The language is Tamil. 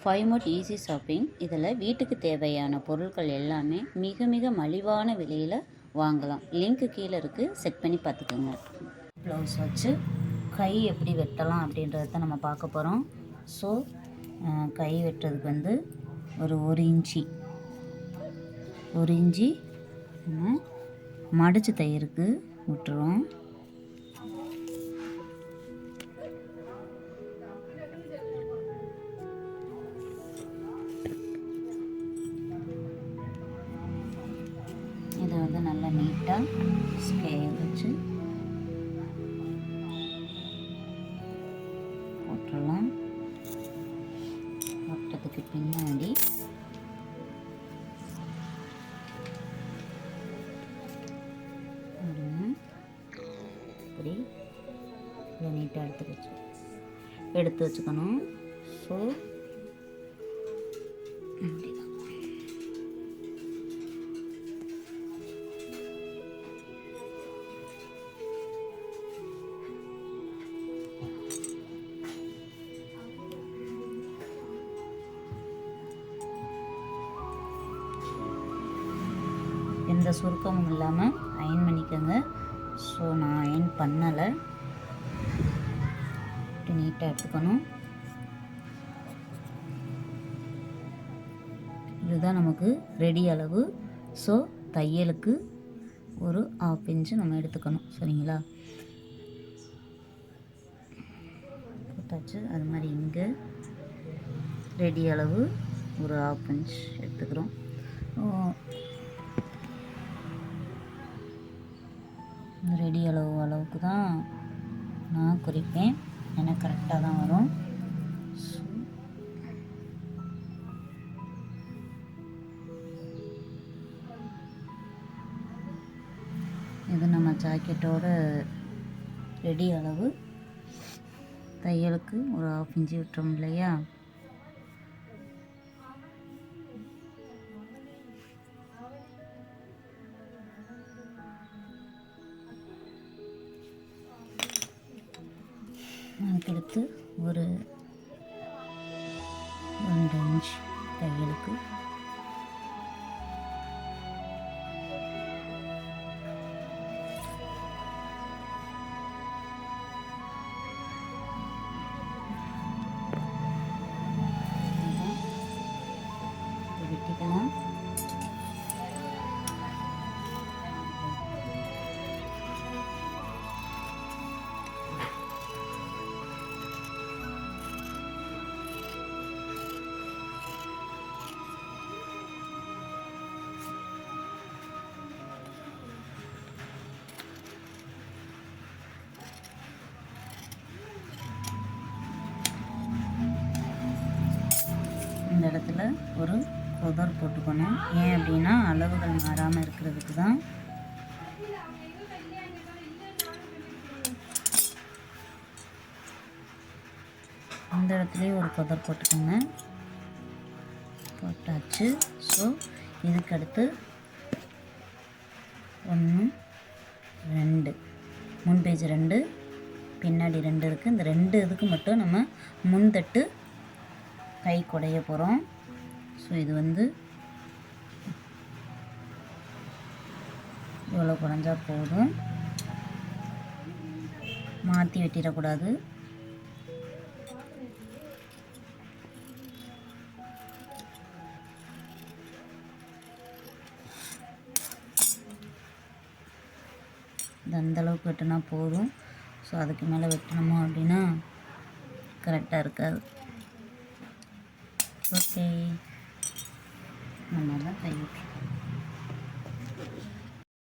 Five mode easy shopping. இதில் வீட்டுக்கு தேவையான பொருட்கள் எல்லாமே மிக மிக மலிவான விலையில் வாங்கலாம். லிங்க்கு கீழே இருக்குது, செக் பண்ணி பார்த்துக்கோங்க. ப்ளவுஸ் வச்சு கை எப்படி வெட்டலாம் அப்படின்றத தான் நம்ம பார்க்க போகிறோம். ஸோ கை வெட்டுறதுக்கு வந்து ஒரு இன்ச்சி நம்ம மடித்து தையருக்கு விட்டுருவோம். இதை வந்து நல்லா நீட்டாக ஸ்கேல் வச்சு போட்டுடலாம். போட்டதுக்கு பின்னாடி இப்படி இதை நீட்டாக எடுத்து வச்சுக்கணும். ஸோ எந்த சுருக்கமும் இல்லாமல் அயன் பண்ணிக்கோங்க. ஸோ நான் அயன் பண்ணலை, நீட்டாக எடுத்துக்கணும். இதுதான் நமக்கு ரெடி அளவு. ஸோ தையலுக்கு ஒரு 1/2 இன்ச்சு நம்ம எடுத்துக்கணும். சரிங்களா? போட்டாச்சு. அது மாதிரி இங்கே ரெடி அளவு ஒரு 1/2 இன்ச் எடுத்துக்கிறோம். ரெடி அளவுக்கு தான் நான் குறிப்பேன், எனக்கு கரெக்டாக தான் வரும். இது நம்ம ஜாக்கெட்டோட ரெடி அளவு. தையலுக்கு ஒரு 1/2 இன்ச்சு விட்டுறோம் இல்லையா? அதுக்கடுத்து ஒரு 2 இன்ச் தையலுக்கு வெட்டிக்கலாம். இந்த இடத்துல ஒரு கொதர் போட்டுக்கணும். ஏன் அப்படின்னா அளவுகள் மாறாமல் இருக்கிறதுக்கு தான். இந்த இடத்துலையும் ஒரு கொதர் போட்டுக்கோங்க. போட்டாச்சு. ஸோ இதுக்கு அடுத்து 1 2 முன் பேஜ் 2 பின்னாடி 2 இருக்குது. இந்த 2 இதுக்கு மட்டும் நம்ம முன்தட்டு கை குடைய போகிறோம். ஸோ இது வந்து இவ்வளோ குறைஞ்சா போதும், மாற்றி வெட்டிடக்கூடாது. இது அந்தளவுக்கு வெட்டினா போதும். ஸோ அதுக்கு மேலே வெட்டணுமா அப்படின்னா கரெக்டாக இருக்காது. ஓகே, நம்ம தான் கை விட்டுருக்கோம்.